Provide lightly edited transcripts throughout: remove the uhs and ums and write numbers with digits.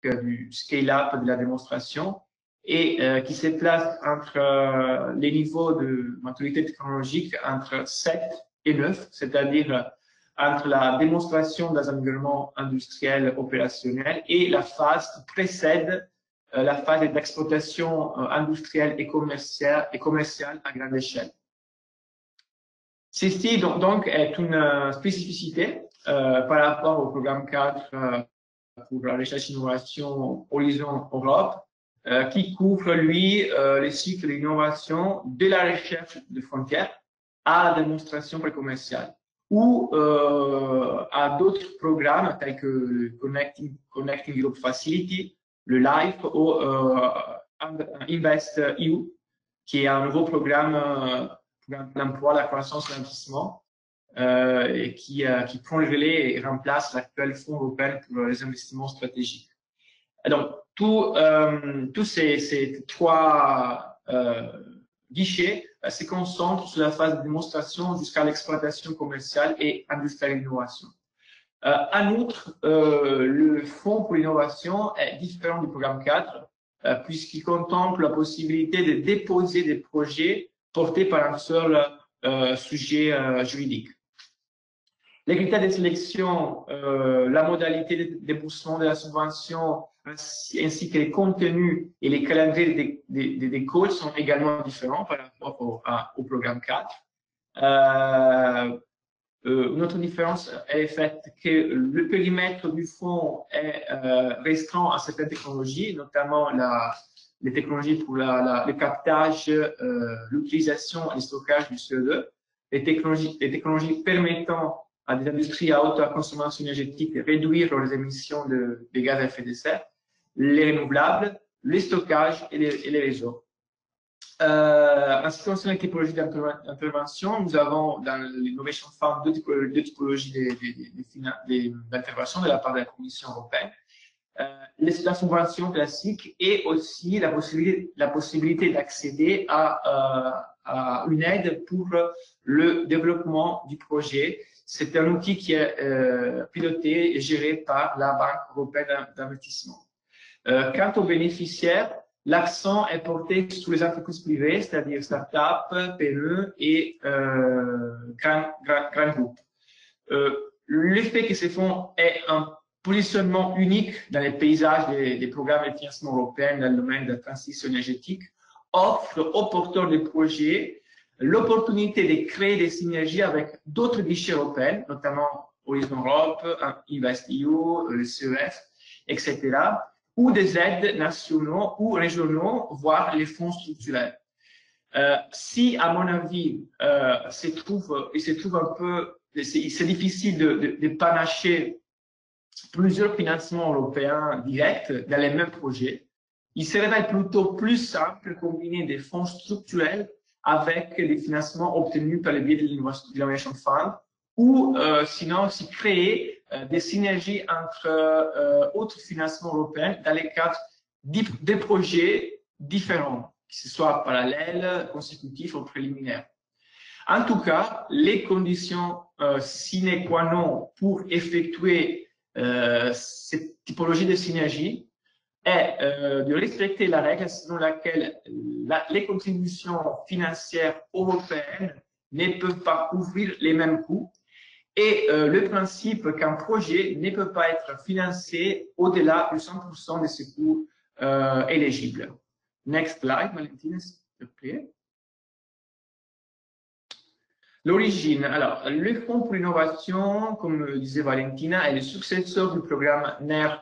du scale-up de la démonstration et qui se place entre les niveaux de maturité technologique entre 7 et 9, c'est-à-dire entre la démonstration dans un environnement industriel opérationnel et la phase qui précède la phase d'exploitation industrielle et commerciale à grande échelle. Ceci donc est une spécificité par rapport au programme 4 pour la recherche et innovation Horizon Europe, qui couvre, lui, les cycles d'innovation de la recherche de frontières à la démonstration précommerciale, ou à d'autres programmes tels que le Connecting Europe Facility, le LIFE ou InvestEU, qui est un nouveau programme d'emploi, la croissance et l'investissement, et qui prend le relais et remplace l'actuel Fonds européen pour les investissements stratégiques. Et donc, tous ces trois guichets se concentrent sur la phase de démonstration jusqu'à l'exploitation commerciale et industrielle d'innovation. En outre, le Fonds pour l'innovation est différent du programme 4, puisqu'il contemple la possibilité de déposer des projets portés par un seul sujet juridique. Les critères de sélection, la modalité de déboursement de la subvention, ainsi que les contenus et les calendriers des codes sont également différents par rapport au programme 4. Une autre différence est le fait que le périmètre du fonds est restreint à certaines technologies, notamment les technologies pour le captage, l'utilisation et le stockage du CO2, les technologies permettant à des industries à haute consommation énergétique de réduire leurs émissions de gaz à effet de serre, les renouvelables, les stockages et les réseaux. En ce qui concerne les typologies d'intervention, nous avons dans l'Innovation Fund deux typologies d'intervention de la part de la Commission européenne. La subvention classique et aussi la possibilité d'accéder à une aide pour le développement du projet. C'est un outil qui est piloté et géré par la Banque européenne d'investissement. Quant aux bénéficiaires, l'accent est porté sur les entreprises privées, c'est-à-dire start-up, PME et grands groupes. Le fait que ces fonds aient un positionnement unique dans les paysages des programmes de financement européens dans le domaine de la transition énergétique offre aux porteurs de projets l'opportunité de créer des synergies avec d'autres guichets européens, notamment Horizon Europe, InvestEU, le CEF, etc., ou des aides nationaux ou régionaux, voire les fonds structurels. Si, à mon avis, c'est difficile de panacher plusieurs financements européens directs dans les mêmes projets, il serait plutôt plus simple de combiner des fonds structurels avec les financements obtenus par le biais de l'Innovation Fund, ou sinon aussi créer des synergies entre autres financements européens dans les cadres des projets différents, que ce soit parallèles, consécutifs ou préliminaires. En tout cas, les conditions sine qua non pour effectuer cette typologie de synergie est de respecter la règle selon laquelle les contributions financières européennes ne peuvent pas couvrir les mêmes coûts et le principe qu'un projet ne peut pas être financé au-delà de 100% de ses coûts éligibles. Next slide, Valentina, s'il te plaît. L'origine. Alors, le Fonds pour l'innovation, comme disait Valentina, est le successeur du programme NER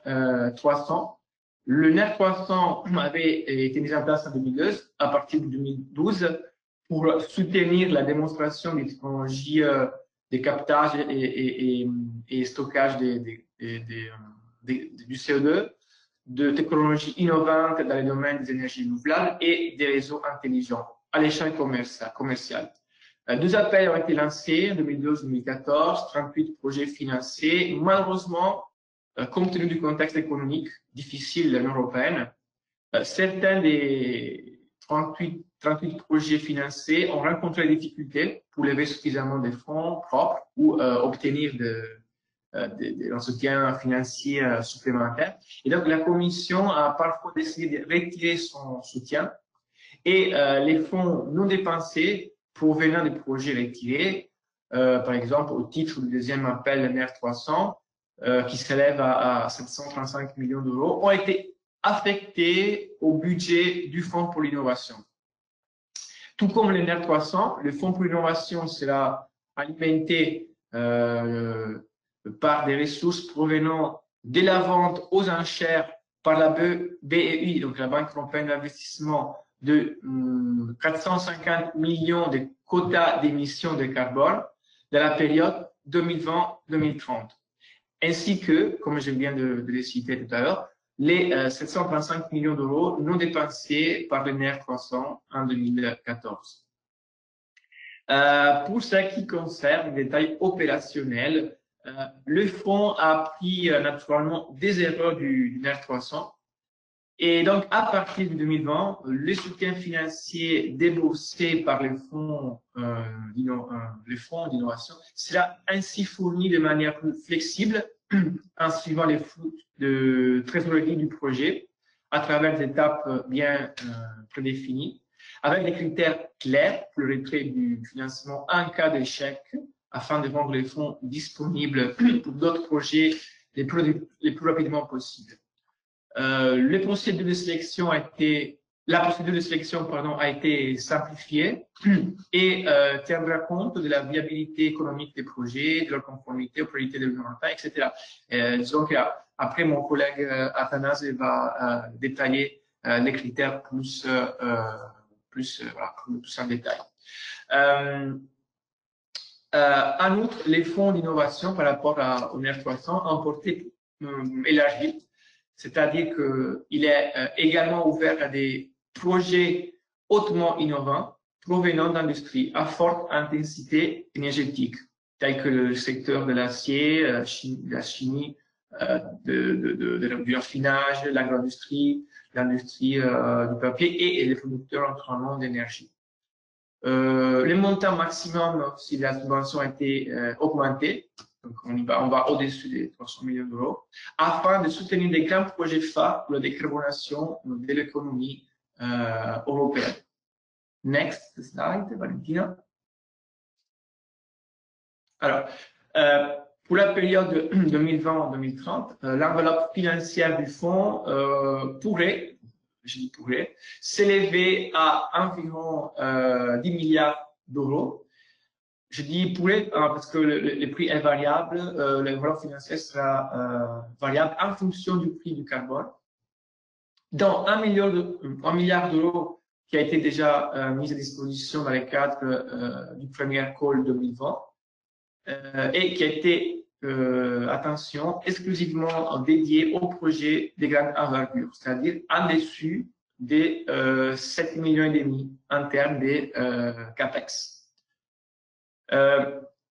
300. Le NER 300 avait été mis en place en 2002, à partir de 2012, pour soutenir la démonstration des technologies de captage et stockage du CO2, de technologies innovantes dans le domaine des énergies renouvelables et des réseaux intelligents à l'échelle commerciale. 2 appels ont été lancés en 2012-2014, 38 projets financés. Malheureusement, compte tenu du contexte économique difficile de l'Union européenne, certains des 38 projets financés ont rencontré des difficultés pour lever suffisamment de fonds propres ou obtenir un soutien financier supplémentaire. Et donc, la Commission a parfois décidé de retirer son soutien et les fonds non dépensés provenant des projets retirés, par exemple, au titre du deuxième appel NER 300, qui s'élève à 735 millions d'euros, ont été affectés au budget du Fonds pour l'innovation. Tout comme le NER 300, le Fonds pour l'innovation sera alimenté par des ressources provenant de la vente aux enchères par la BEI, donc la Banque européenne d'investissement, de 450 millions de quotas d'émissions de carbone dans la période 2020-2030. Ainsi que, comme je viens de le citer tout à l'heure, les 725 millions d'euros non dépensés par le NER 300 en 2014. Pour ce qui concerne les détails opérationnels, le fonds a appris naturellement des erreurs du NER 300. Et donc, à partir de 2020, le soutien financier déboursé par les fonds d'innovation sera ainsi fourni de manière plus flexible en suivant les flux de trésorerie du projet à travers des étapes bien prédéfinies, avec des critères clairs pour le retrait du financement en cas d'échec, afin de rendre les fonds disponibles pour d'autres projets les plus rapidement possible. La procédure de sélection a été simplifiée et tiendra compte de la viabilité économique des projets, de leur conformité aux priorités de l'Union européenne, etc. Disons qu'après, mon collègue Athanase va détailler les critères plus en détail. En outre, les fonds d'innovation par rapport au NER 300 ont porté élargi. C'est-à-dire qu'il est également ouvert à des projets hautement innovants provenant d'industries à forte intensité énergétique, tels que le secteur de l'acier, de la chimie, du raffinage, l'agro-industrie, l'industrie du papier et les producteurs naturellement d'énergie. Le montant maximum si la subvention a été augmenté. Donc, on va au-dessus des 300 millions d'euros, afin de soutenir des grands projets phares pour la décarbonation de l'économie européenne. Next slide, Valentina. Alors, pour la période 2020-2030, l'enveloppe financière du fonds pourrait s'élever à environ 10 milliards d'euros. Je dis pourrait parce que le prix est variable, l'enveloppe financière sera variable en fonction du prix du carbone. Dans 1 milliard d'euros qui a été déjà mis à disposition dans le cadre du premier call 2020 et qui a été, attention, exclusivement dédié aux projets de grande envergure, c'est-à-dire en dessus des 7,5 millions en termes de CAPEX.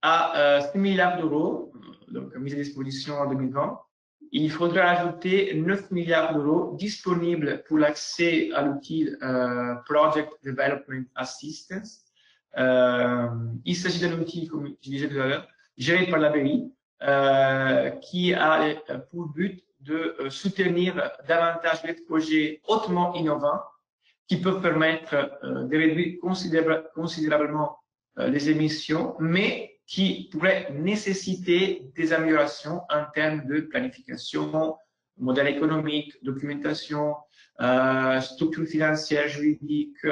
À 6 milliards d'euros, donc mis à disposition en 2020, il faudra ajouter 9 milliards d'euros disponibles pour l'accès à l'outil Project Development Assistance. Il s'agit d'un outil, comme je disais tout à l'heure, géré par la BEI, qui a pour but de soutenir davantage les projets hautement innovants qui peuvent permettre de réduire considérablement les émissions, mais qui pourraient nécessiter des améliorations en termes de planification, modèle économique, documentation, structure financière, juridique,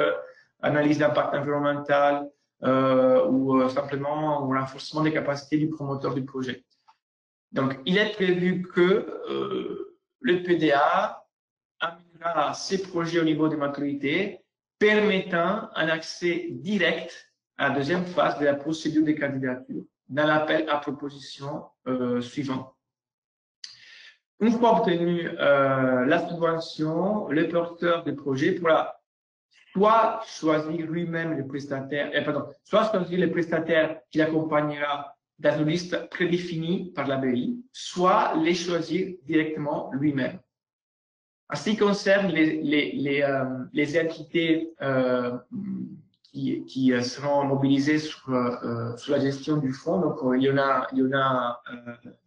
analyse d'impact environnemental ou simplement un renforcement des capacités du promoteur du projet. Donc, il est prévu que le PDA amènera ces projets au niveau de maturité, permettant un accès direct à la deuxième phase de la procédure de candidature dans l'appel à proposition suivant. Une fois obtenue la subvention, le porteur du projet pourra soit choisir lui-même le prestataire, soit choisir le prestataire qui l'accompagnera dans une liste prédéfinie par la BEI, soit les choisir directement lui-même. En ce qui concerne les entités qui seront mobilisés sur la gestion du fonds. Donc, il y en a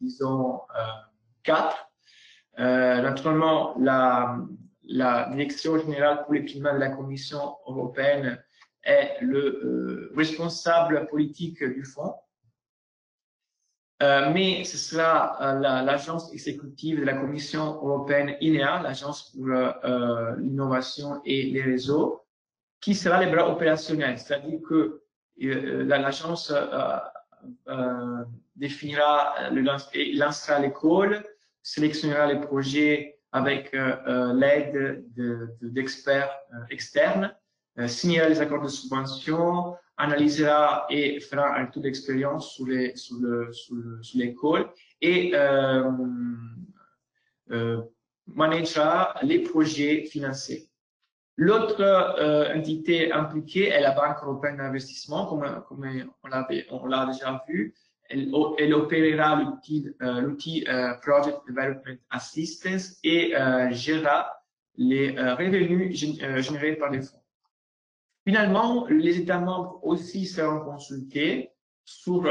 disons, 4. Naturellement, la direction générale pour le climat de la Commission européenne est le responsable politique du fonds. Mais ce sera l'agence exécutive de la Commission européenne, INEA, l'agence pour l'innovation et les réseaux, qui sera le bras opérationnel. C'est-à-dire que l'agence définira, lancera l'école, sélectionnera les projets avec l'aide d'experts externes, signera les accords de subvention, analysera et fera un tour d'expérience sur l'école et managera les projets financés. L'autre entité impliquée est la Banque européenne d'investissement, comme on l'a déjà vu. Elle opérera l'outil Project Development Assistance et gérera les revenus générés par les fonds. Finalement, les États membres aussi seront consultés sur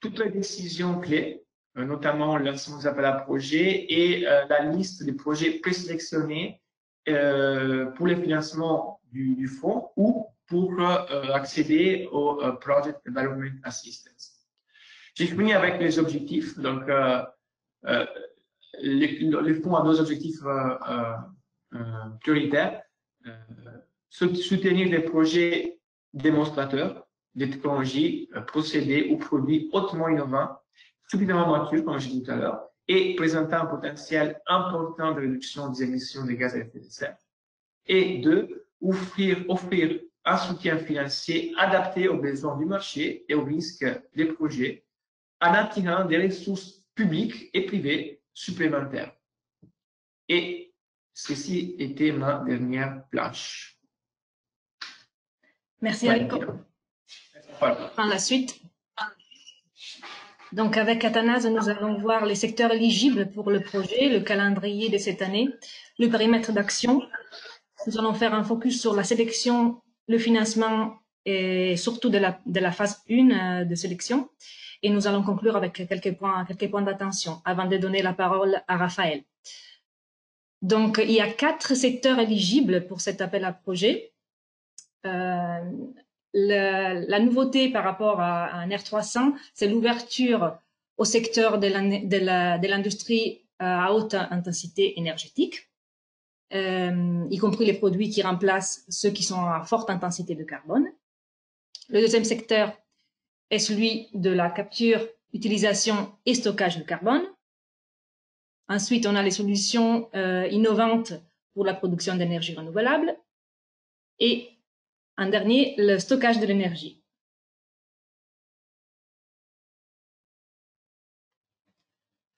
toutes les décisions clés, notamment le lancement des appels à projets et la liste des projets présélectionnés pour le financement du fonds ou pour accéder au Project Development Assistance. J'ai fini avec les objectifs. Donc, le fonds a 2 objectifs prioritaires. Soutenir des projets démonstrateurs de technologies, procédés ou produits hautement innovants, suffisamment matures, comme je disais tout à l'heure, et présentant un potentiel important de réduction des émissions de gaz à effet de serre. Et 2, offrir un soutien financier adapté aux besoins du marché et aux risques des projets, en attirant des ressources publiques et privées supplémentaires. Et ceci était ma dernière planche. Merci Enrico. Prends la suite. Donc avec Athanase, nous allons voir les secteurs éligibles pour le projet, le calendrier de cette année, le périmètre d'action. Nous allons faire un focus sur la sélection, le financement et surtout de la phase 1 de sélection. Et nous allons conclure avec quelques points d'attention avant de donner la parole à Raphaël. Donc il y a 4 secteurs éligibles pour cet appel à projet. La nouveauté par rapport à un R300, c'est l'ouverture au secteur de l'industrie à haute intensité énergétique, y compris les produits qui remplacent ceux qui sont à forte intensité de carbone. Le deuxième secteur est celui de la capture, utilisation et stockage de carbone. Ensuite, on a les solutions innovantes pour la production d'énergie renouvelable. Et en dernier, le stockage de l'énergie.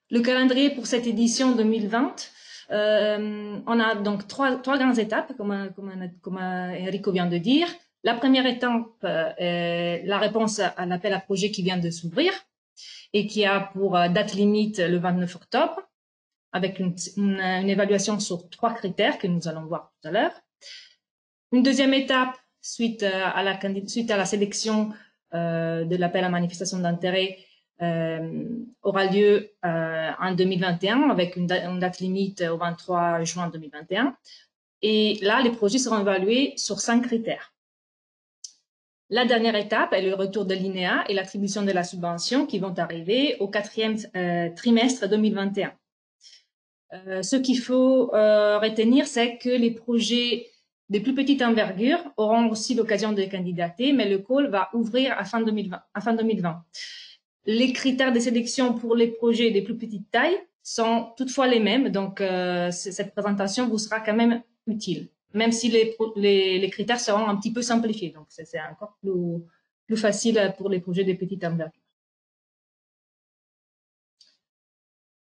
Le calendrier pour cette édition 2020, on a donc trois grandes étapes, comme Enrico vient de dire. La première étape est la réponse à l'appel à projet qui vient de s'ouvrir et qui a pour date limite le 29 octobre, avec une évaluation sur 3 critères que nous allons voir tout à l'heure. Une deuxième étape, suite à la sélection de l'appel à manifestation d'intérêt, aura lieu en 2021 avec une date limite au 23 juin 2021. Et là, les projets seront évalués sur 5 critères. La dernière étape est le retour de l'INEA et l'attribution de la subvention qui vont arriver au 4e trimestre 2021. Ce qu'il faut retenir, c'est que les projets de plus petite envergure auront aussi l'occasion de candidater, mais le call va ouvrir à fin 2020. Les critères de sélection pour les projets de plus petite taille sont toutefois les mêmes, donc cette présentation vous sera quand même utile, même si les critères seront un petit peu simplifiés, donc c'est encore plus facile pour les projets de petite envergure.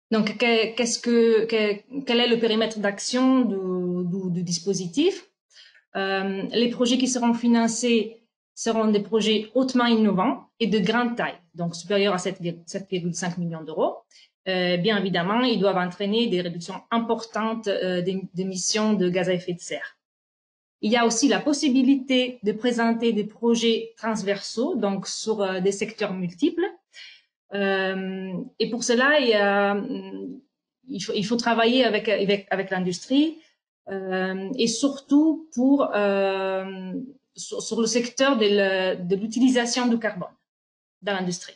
Donc, quel est le périmètre d'action du dispositif? Les projets qui seront financés seront des projets hautement innovants et de grande taille, donc supérieurs à 7,5 millions d'euros. Bien évidemment, ils doivent entraîner des réductions importantes d'émissions de gaz à effet de serre. Il y a aussi la possibilité de présenter des projets transversaux, donc sur des secteurs multiples. Et pour cela, il faut travailler avec l'industrie et surtout sur le secteur de l'utilisation du carbone dans l'industrie.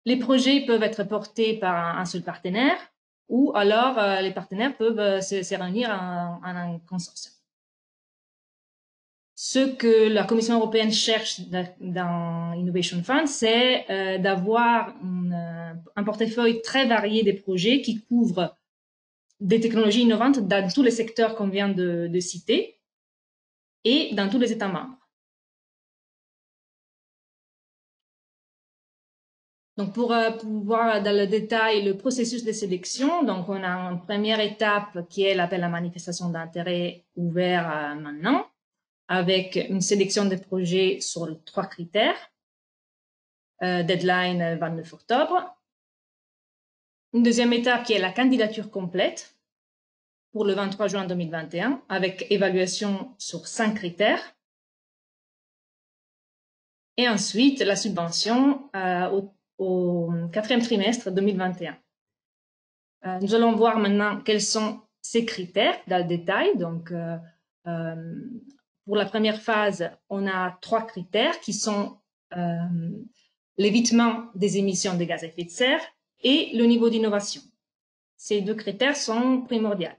Les projets peuvent être portés par un seul partenaire ou alors les partenaires peuvent se réunir en un consortium. Ce que la Commission européenne cherche dans Innovation Fund, c'est d'avoir un portefeuille très varié des projets qui couvrent des technologies innovantes dans tous les secteurs qu'on vient de citer et dans tous les États membres. Donc, pour voir dans le détail le processus de sélection, donc on a une première étape qui est l'appel à manifestation d'intérêt ouvert maintenant, avec une sélection de projets sur 3 critères. Deadline 29 octobre. Une deuxième étape qui est la candidature complète pour le 23 juin 2021, avec évaluation sur 5 critères. Et ensuite, la subvention au 4e trimestre 2021. Nous allons voir maintenant quels sont ces critères dans le détail. Donc, pour la première phase, on a 3 critères qui sont l'évitement des émissions de gaz à effet de serre et le niveau d'innovation. Ces 2 critères sont primordiaux.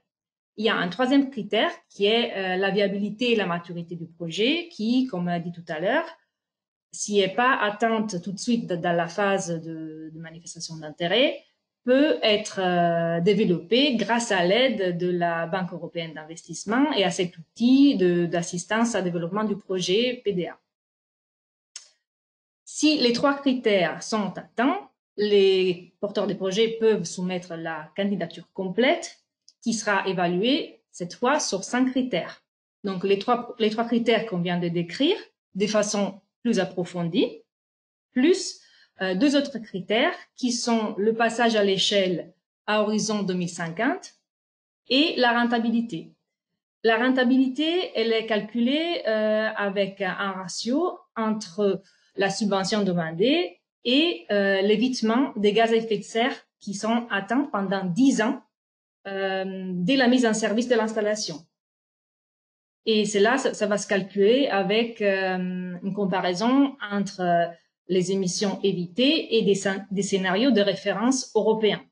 Il y a un 3e critère qui est la viabilité et la maturité du projet qui, comme on a dit tout à l'heure, s'il n'est pas atteinte tout de suite dans la phase de manifestation d'intérêt, peut être développé grâce à l'aide de la Banque européenne d'investissement et à cet outil d'assistance à développement du projet PDA. Si les 3 critères sont atteints, les porteurs de projets peuvent soumettre la candidature complète qui sera évaluée cette fois sur 5 critères. Donc, les trois critères qu'on vient de décrire de façon plus approfondie, plus 2 autres critères qui sont le passage à l'échelle à horizon 2050 et la rentabilité. La rentabilité, elle est calculée avec un ratio entre la subvention demandée et l'évitement des gaz à effet de serre qui sont atteints pendant 10 ans dès la mise en service de l'installation. Et cela, ça va se calculer avec une comparaison entre les émissions évitées et des scénarios de référence européens.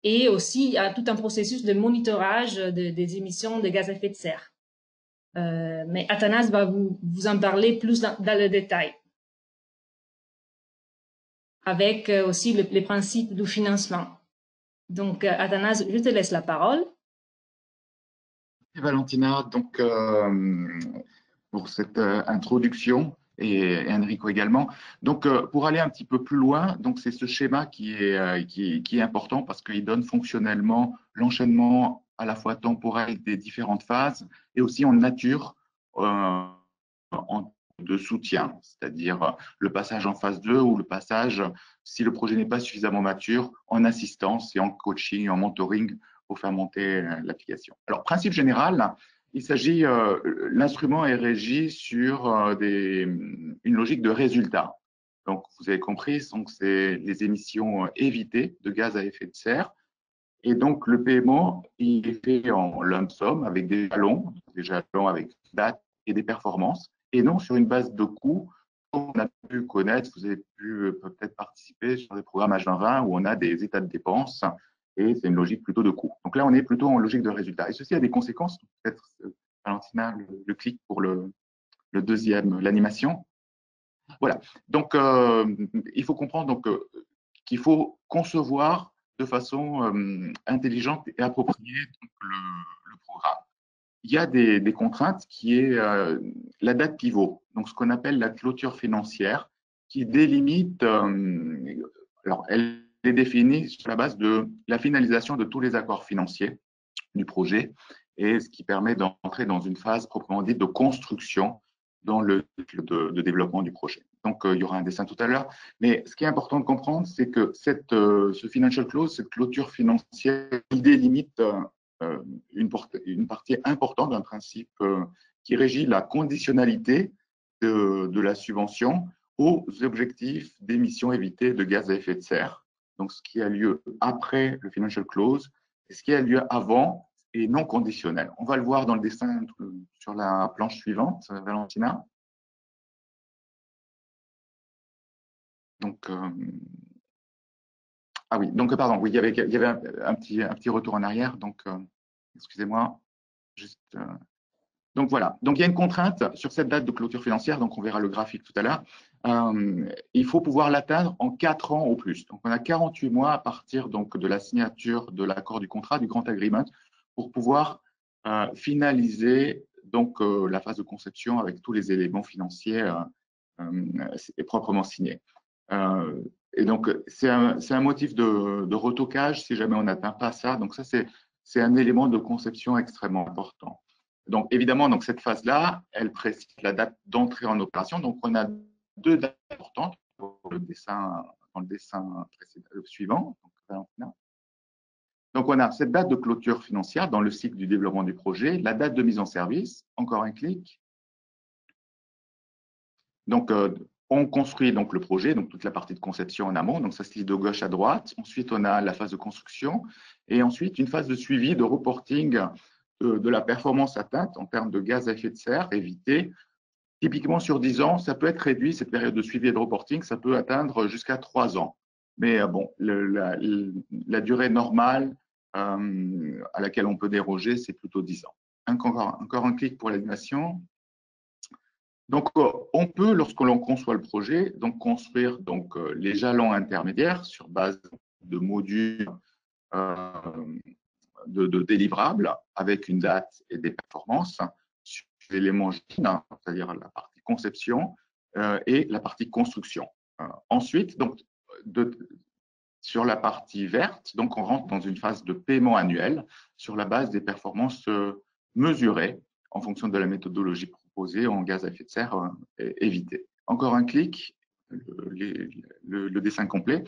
Et aussi, il y a tout un processus de monitorage des émissions de gaz à effet de serre. Mais Athanas va vous en parler plus dans le détail. Avec aussi les principes du financement. Donc, Athanas, je te laisse la parole. Valentina, donc pour cette introduction et Enrico également. Donc pour aller un petit peu plus loin, donc c'est ce schéma qui est important parce qu'il donne fonctionnellement l'enchaînement à la fois temporel des différentes phases et aussi en nature de soutien, c'est-à-dire le passage en phase 2 ou le passage, si le projet n'est pas suffisamment mature, en assistance et en coaching, en mentoring pour faire monter l'application. Alors, principe général, il s'agit, l'instrument est régi sur une logique de résultat. Donc, vous avez compris, c'est les émissions évitées de gaz à effet de serre. Et donc, le paiement, il est fait en lump sum avec des jalons avec date et des performances, et non sur une base de coûts. On a pu connaître, vous avez pu peut-être participer sur des programmes H2020 où on a des états de dépenses et c'est une logique plutôt de coût. Donc là, on est plutôt en logique de résultat. Et ceci a des conséquences. Peut-être, Valentina, le clic pour le deuxième, l'animation. Voilà. Donc, il faut comprendre qu'il faut concevoir de façon intelligente et appropriée le programme. Il y a des contraintes qui est la date pivot, donc ce qu'on appelle la clôture financière, qui délimite, alors elle est définie sur la base de la finalisation de tous les accords financiers du projet et ce qui permet d'entrer dans une phase proprement dite de construction dans le cycle de développement du projet. Donc, il y aura un dessin tout à l'heure. Mais ce qui est important de comprendre, c'est que ce financial close, cette clôture financière, il délimite une partie importante d'un principe qui régit la conditionnalité de la subvention aux objectifs d'émissions évitées de gaz à effet de serre. Donc, ce qui a lieu après le financial close et ce qui a lieu avant est non conditionnel. On va le voir dans le dessin sur la planche suivante, Valentina. Donc, ah oui, donc pardon, oui, il y avait un petit retour en arrière, donc excusez-moi, juste. Donc voilà, donc il y a une contrainte sur cette date de clôture financière, donc on verra le graphique tout à l'heure. Il faut pouvoir l'atteindre en 4 ans au plus. Donc on a 48 mois à partir donc de la signature de l'accord du contrat, du Grant Agreement, pour pouvoir finaliser donc la phase de conception avec tous les éléments financiers proprement signés. Et donc c'est un motif de retocage si jamais on n'atteint pas ça. Donc ça c'est un élément de conception extrêmement important. Donc, évidemment, donc, cette phase-là, elle précise la date d'entrée en opération. Donc, on a 2 dates importantes dans le dessin suivant. Donc, on a cette date de clôture financière dans le cycle du développement du projet, la date de mise en service, encore un clic. Donc, on construit donc le projet, donc toute la partie de conception en amont. Donc, ça se lit de gauche à droite. Ensuite, on a la phase de construction et ensuite une phase de suivi, de reporting de la performance atteinte en termes de gaz à effet de serre évité. Typiquement, sur 10 ans, ça peut être réduit, cette période de suivi et de reporting, ça peut atteindre jusqu'à 3 ans. Mais bon, la durée normale à laquelle on peut déroger, c'est plutôt 10 ans. Encore un clic pour l'animation. Donc, on peut, lorsque l'on conçoit le projet, donc construire donc, les jalons intermédiaires sur base de modules de délivrables avec une date et des performances sur l'élément GIN, c'est-à-dire la partie conception et la partie construction. Ensuite, donc, sur la partie verte, donc on rentre dans une phase de paiement annuel sur la base des performances mesurées en fonction de la méthodologie proposée en gaz à effet de serre évité. Encore un clic, le dessin complet.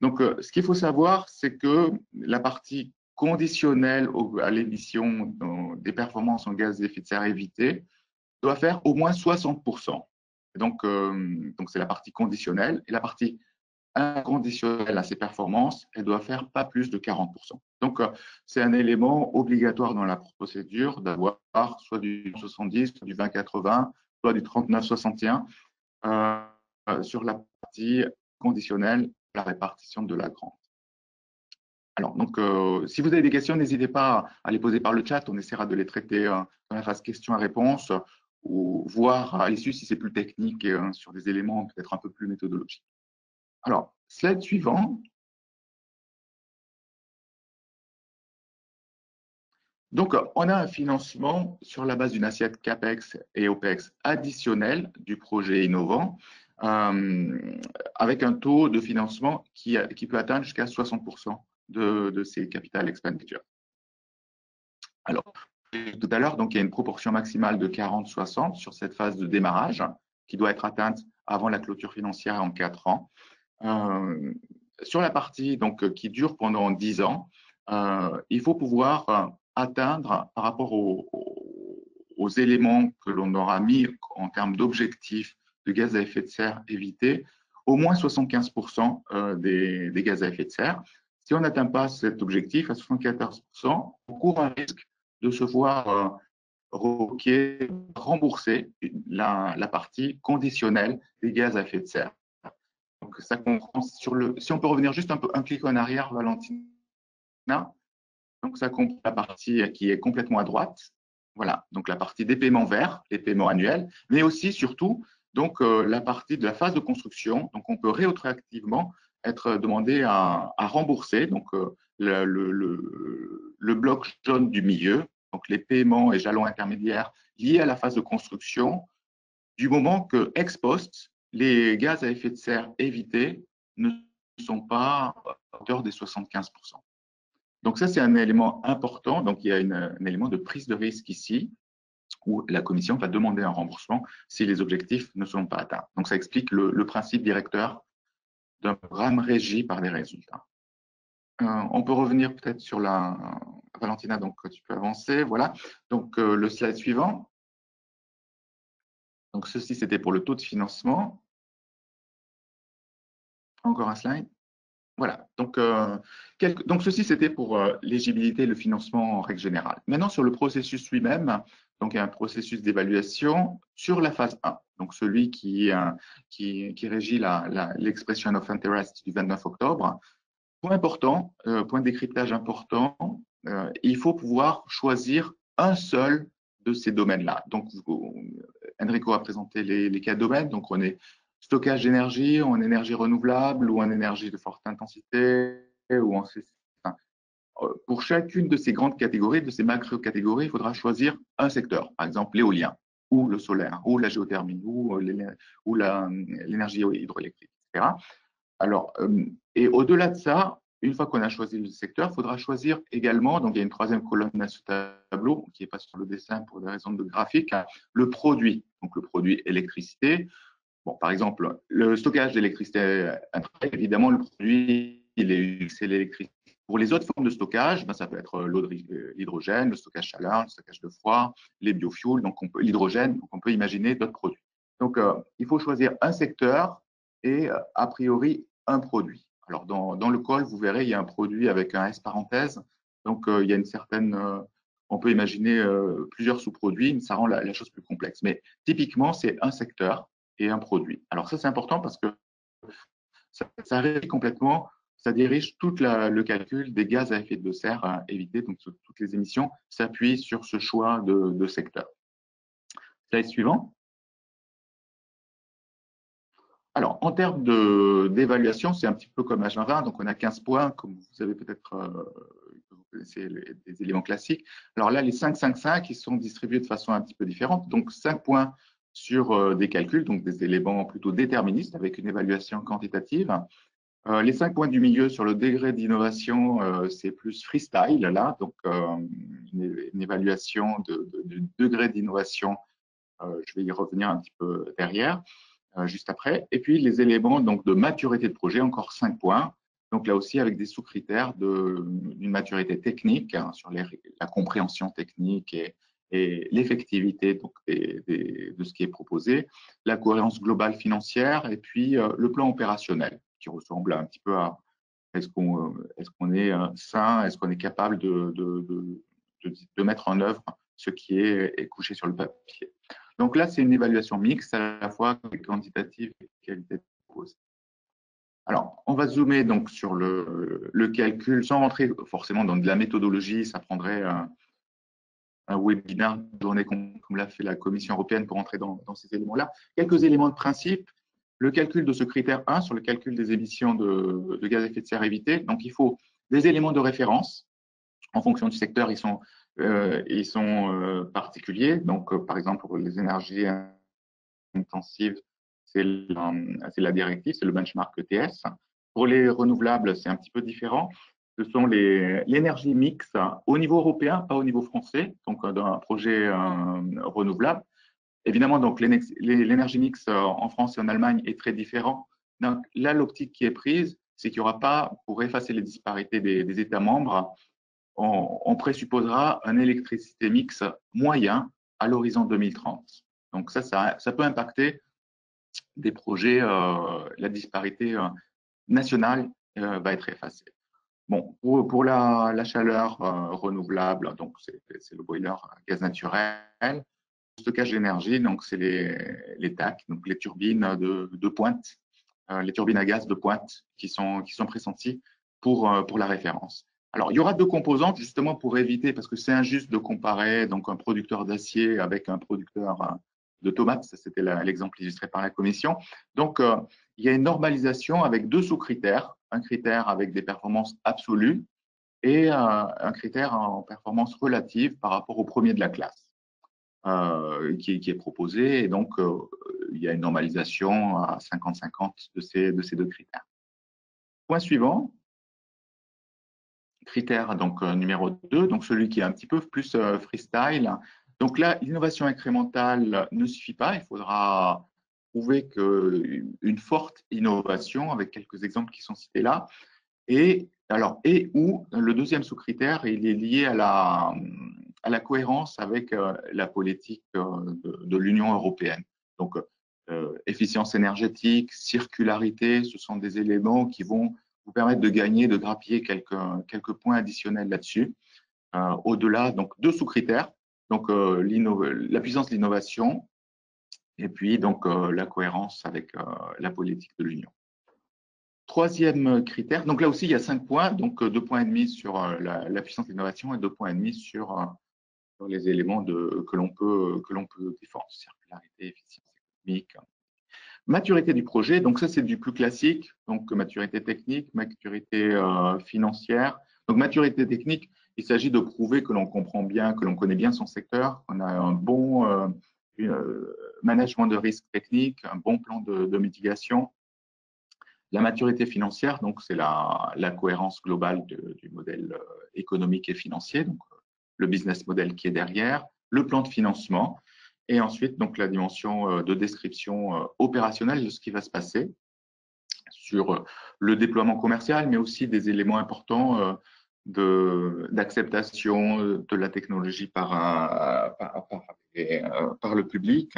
Donc, ce qu'il faut savoir, c'est que la partie conditionnelle à l'émission des performances en gaz à effet de serre évité doit faire au moins 60%. Donc, c'est la partie conditionnelle. Et la partie inconditionnelle à ces performances, elle doit faire pas plus de 40%. Donc, c'est un élément obligatoire dans la procédure d'avoir soit du 70, soit du 20-80, soit du 39-61 sur la partie conditionnelle, la répartition de la grande. Alors, donc, si vous avez des questions, n'hésitez pas à les poser par le chat. On essaiera de les traiter dans la phase questions-réponses ou voir à l'issue si c'est plus technique sur des éléments peut-être un peu plus méthodologiques. Alors, slide suivant. Donc, on a un financement sur la base d'une assiette CAPEX et OPEX additionnelle du projet innovant avec un taux de financement qui peut atteindre jusqu'à 60% de ces capital expenditures. Alors, tout à l'heure, donc il y a une proportion maximale de 40-60 sur cette phase de démarrage qui doit être atteinte avant la clôture financière en 4 ans. Sur la partie donc, qui dure pendant 10 ans, il faut pouvoir atteindre par rapport aux éléments que l'on aura mis en termes d'objectifs de gaz à effet de serre évités, au moins 75% des gaz à effet de serre. Si on n'atteint pas cet objectif à 74%, on court un risque de se voir rembourser la partie conditionnelle des gaz à effet de serre. Donc, ça comprend si on peut revenir juste un clic en arrière, Valentina. Donc, ça comprend la partie qui est complètement à droite. Voilà, donc la partie des paiements verts, les paiements annuels, mais aussi, surtout, donc, la partie de la phase de construction. Donc, on peut rétroactivement être demandé à rembourser donc, le bloc jaune du milieu, donc les paiements et jalons intermédiaires liés à la phase de construction, du moment que, ex post, les gaz à effet de serre évités ne sont pas à hauteur des 75%. Donc ça, c'est un élément important. Donc, il y a un élément de prise de risque ici où la commission va demander un remboursement si les objectifs ne sont pas atteints. Donc, ça explique le principe directeur d'un programme régi par des résultats. On peut revenir peut-être sur la… Valentina, donc tu peux avancer. Voilà. Donc, le slide suivant. Donc, ceci, c'était pour le taux de financement. Encore un slide. Voilà. Donc, ceci, c'était pour l'éligibilité et le financement en règle générale. Maintenant, sur le processus lui-même, donc il y a un processus d'évaluation sur la phase 1, donc celui qui régit l'expression of interest du 29 octobre. Point important, point de décryptage important, il faut pouvoir choisir un seul de ces domaines-là. Donc, Enrico a présenté les 4 domaines. Donc, on est stockage d'énergie, en énergie renouvelable ou en énergie de forte intensité ou en pour chacune de ces grandes catégories, de ces macro-catégories, il faudra choisir un secteur, par exemple l'éolien ou le solaire ou la géothermie ou l'énergie hydroélectrique, etc. Alors, et au-delà de ça, une fois qu'on a choisi le secteur, il faudra choisir également, donc il y a une troisième colonne à ce tableau, qui n'est pas sur le dessin pour des raisons de graphique, le produit, donc le produit électricité. Bon, par exemple, le stockage d'électricité, évidemment, le produit, c'est l'électricité. Pour les autres formes de stockage, ben, ça peut être l'hydrogène, le stockage chaleur, le stockage de froid, les biofuels, donc l'hydrogène, donc on peut imaginer d'autres produits. Donc, il faut choisir un secteur et a priori un produit. Alors, dans le call, vous verrez, il y a un produit avec un S parenthèse. Donc, il y a une certaine… on peut imaginer plusieurs sous-produits, mais ça rend la chose plus complexe. Mais typiquement, c'est un secteur et un produit. Alors, ça, c'est important parce que ça réduit complètement, ça dirige tout le calcul des gaz à effet de serre à éviter. Donc, toutes les émissions s'appuient sur ce choix de secteur. Slide suivant. Alors, en termes d'évaluation, c'est un petit peu comme H20, donc on a 15 points, comme vous avez peut-être, vous connaissez des éléments classiques. Alors là, les 5-5-5, ils sont distribués de façon un petit peu différente. Donc, 5 points sur des calculs, donc des éléments plutôt déterministes avec une évaluation quantitative. Les 5 points du milieu sur le degré d'innovation, c'est plus freestyle, là, donc une évaluation du degré d'innovation. Je vais y revenir un petit peu derrière. Juste après. Et puis, les éléments donc, de maturité de projet, encore 5 points. Donc, là aussi, avec des sous-critères d'une maturité technique sur la compréhension technique et l'effectivité de ce qui est proposé, la cohérence globale financière et puis le plan opérationnel qui ressemble un petit peu à est-ce qu'on est sain, est-ce qu'on est capable de mettre en œuvre ce qui est couché sur le papier. Donc là, c'est une évaluation mixte, à la fois quantitative et qualitative. Alors, on va zoomer donc sur le calcul, sans rentrer forcément dans de la méthodologie, ça prendrait un webinaire de journée comme l'a fait la Commission européenne pour entrer dans ces éléments-là. Quelques éléments de principe. Le calcul de ce critère 1 sur le calcul des émissions de gaz à effet de serre évitées. Donc, il faut des éléments de référence. En fonction du secteur, ils sont particuliers. Donc, par exemple, pour les énergies intensives, c'est la directive, c'est le benchmark ETS. Pour les renouvelables, c'est un petit peu différent. Ce sont l'énergie mixte au niveau européen, pas au niveau français, donc d'un projet renouvelable. Évidemment, donc l'énergie mixte en France et en Allemagne est très différent. Donc là, l'optique qui est prise, c'est qu'il n'y aura pas, pour effacer les disparités des États membres, on présupposera un électricité mix moyen à l'horizon 2030. Donc ça peut impacter des projets, la disparité nationale va être effacée. Bon, pour la chaleur renouvelable, donc c'est le boiler gaz naturel. Le stockage d'énergie, donc c'est les TAC, donc les turbines de pointe, les turbines à gaz de pointe qui sont pressenties pour la référence. Alors, il y aura 2 composantes justement pour éviter, parce que c'est injuste de comparer donc un producteur d'acier avec un producteur de tomates. C'était l'exemple illustré par la Commission. Donc, il y a une normalisation avec 2 sous-critères, un critère avec des performances absolues et un critère en performance relative par rapport au premier de la classe. Qui est proposé. Et donc, il y a une normalisation à 50-50 de ces 2 critères. Point suivant. Critère donc numéro 2, donc celui qui est un petit peu plus freestyle. Donc là, l'innovation incrémentale ne suffit pas. Il faudra prouver qu'une forte innovation, avec quelques exemples qui sont cités là, et Alors, et ou le deuxième sous-critère, il est lié à la cohérence avec la politique de l'Union européenne. Donc, efficience énergétique, circularité, ce sont des éléments qui vont vous permettre de gagner, de grappiller quelques points additionnels là-dessus. Au-delà, donc deux sous-critères, donc la puissance de l'innovation et puis donc la cohérence avec la politique de l'Union. Troisième critère, donc là aussi il y a 5 points, donc 2,5 points sur la puissance de l'innovation et 2,5 points sur les éléments que l'on peut défendre, circularité, efficience économique. Maturité du projet, donc ça c'est du plus classique, donc maturité technique, maturité financière. Donc maturité technique, il s'agit de prouver que l'on comprend bien, que l'on connaît bien son secteur, qu'on a un bon management de risque technique, un bon plan de mitigation. La maturité financière, donc c'est la cohérence globale du modèle économique et financier, donc le business model qui est derrière, le plan de financement, et ensuite donc la dimension de description opérationnelle de ce qui va se passer sur le déploiement commercial, mais aussi des éléments importants d'acceptation de la technologie par le public.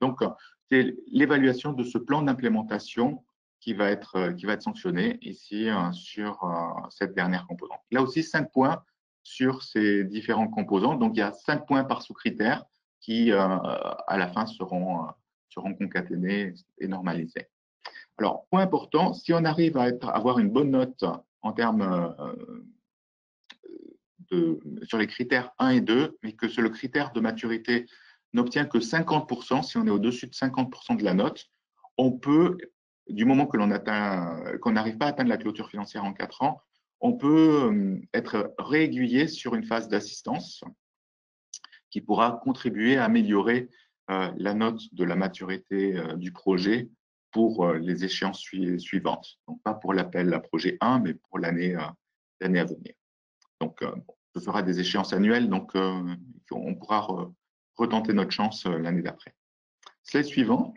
Donc, c'est l'évaluation de ce plan d'implémentation qui va être sanctionné ici sur cette dernière composante. Là aussi, 5 points sur ces différents composants. Donc, il y a 5 points par sous-critère qui, à la fin, seront concaténés et normalisés. Alors, point important, si on arrive à avoir une bonne note en termes sur les critères 1 et 2, mais que le critère de maturité n'obtient que 50%, si on est au-dessus de 50% de la note, on peut, du moment que qu'on n'arrive pas à atteindre la clôture financière en 4 ans, on peut être réaiguillé sur une phase d'assistance qui pourra contribuer à améliorer la note de la maturité du projet pour les échéances suivantes. Donc, pas pour l'appel à projet 1, mais pour l'année à venir. Donc, ce sera des échéances annuelles, donc on pourra retenter notre chance l'année d'après. Slide suivant.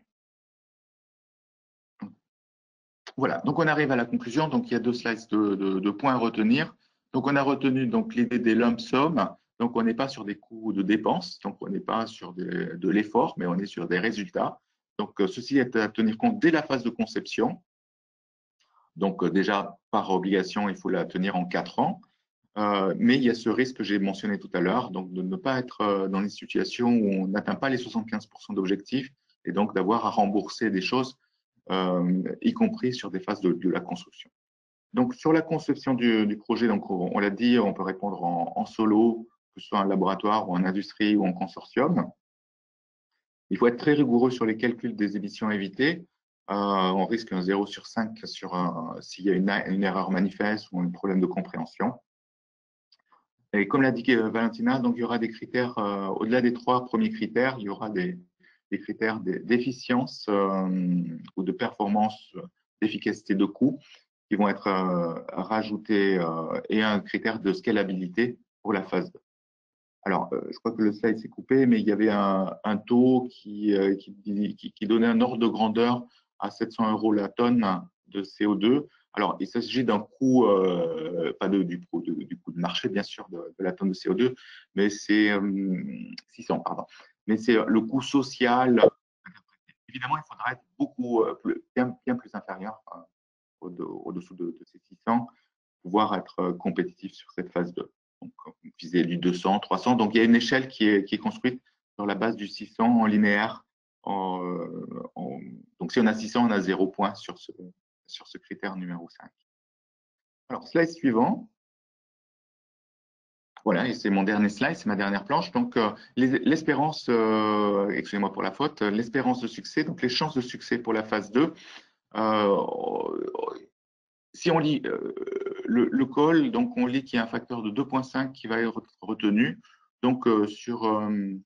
Voilà, donc on arrive à la conclusion. Donc, il y a 2 slides de points à retenir. Donc, on a retenu l'idée des lump sum. Donc, on n'est pas sur des coûts de dépenses, donc on n'est pas sur de l'effort, mais on est sur des résultats. Donc, ceci est à tenir compte dès la phase de conception. Donc, déjà, par obligation, il faut la tenir en 4 ans. Mais il y a ce risque que j'ai mentionné tout à l'heure, donc de ne pas être dans des situations où on n'atteint pas les 75% d'objectifs et donc d'avoir à rembourser des choses, y compris sur des phases de la construction. Donc, sur la conception du projet, donc on l'a dit, on peut répondre en solo, que ce soit en laboratoire ou en industrie ou en consortium. Il faut être très rigoureux sur les calculs des émissions évitées. On risque un 0 sur 5 s'il y a une erreur manifeste ou un problème de compréhension. Et comme l'a dit Valentina, donc il y aura des critères, au-delà des 3 premiers critères, il y aura des critères d'efficience ou de performance, d'efficacité de coût qui vont être rajoutés et un critère de scalabilité pour la phase 2. Alors, je crois que le slide s'est coupé, mais il y avait un taux qui donnait un ordre de grandeur à 700 € la tonne de CO2. Alors, il s'agit d'un coût, pas du coût de marché, bien sûr, de la tonne de CO2, mais c'est 600, pardon. Mais c'est le coût social. Évidemment, il faudra être bien plus inférieur au-dessous de ces 600 pour pouvoir être compétitif sur cette phase 2. Donc, viser du 200, 300. Donc, il y a une échelle qui est construite sur la base du 600 en linéaire. Donc, si on a 600, on a 0 point sur ce critère numéro 5. Alors, slide suivant. Voilà, et c'est mon dernier slide, c'est ma dernière planche. Donc, l'espérance, excusez-moi pour la faute, l'espérance de succès, donc les chances de succès pour la phase 2. Si on lit le call, donc on lit qu'il y a un facteur de 2,5 qui va être retenu. Donc, sur une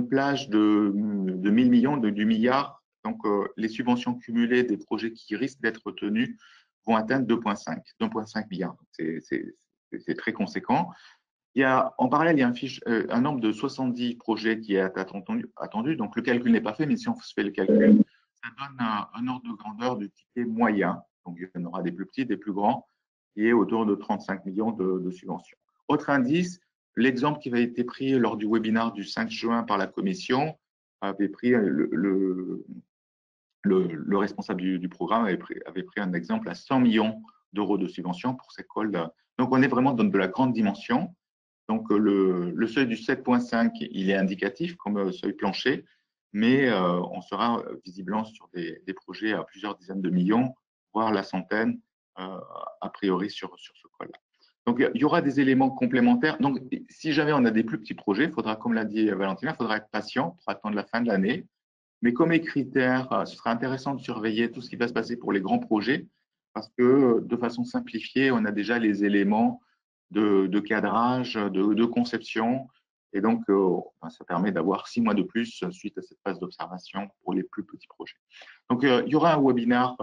plage de 1000 millions, du milliard, donc les subventions cumulées des projets qui risquent d'être retenus vont atteindre 2,5 milliards. C'est très conséquent. En parallèle, il y a un nombre de 70 projets qui est attendu. Donc, le calcul n'est pas fait, mais si on fait le calcul, ça donne un ordre de grandeur du ticket moyen. Donc, il y en aura des plus petits, des plus grands. qui est autour de 35 millions de subventions. Autre indice, l'exemple qui avait été pris lors du webinaire du 5 juin par la Commission avait pris le responsable du programme avait pris un exemple à 100 millions d'euros de subventions pour ces écoles. Donc, on est vraiment dans de la grande dimension. Donc, le seuil du 7,5, il est indicatif comme seuil plancher, mais on sera visiblement sur des projets à plusieurs dizaines de millions, voire la centaine, a priori sur ce col-là. Donc, il y aura des éléments complémentaires. Donc, si jamais on a des plus petits projets, il faudra, comme l'a dit Valentina, il faudra être patient pour attendre la fin de l'année. Mais comme les critères, ce sera intéressant de surveiller tout ce qui va se passer pour les grands projets, parce que de façon simplifiée, on a déjà les éléments de cadrage, de conception, et donc ça permet d'avoir 6 mois de plus suite à cette phase d'observation pour les plus petits projets. Donc il y aura un webinaire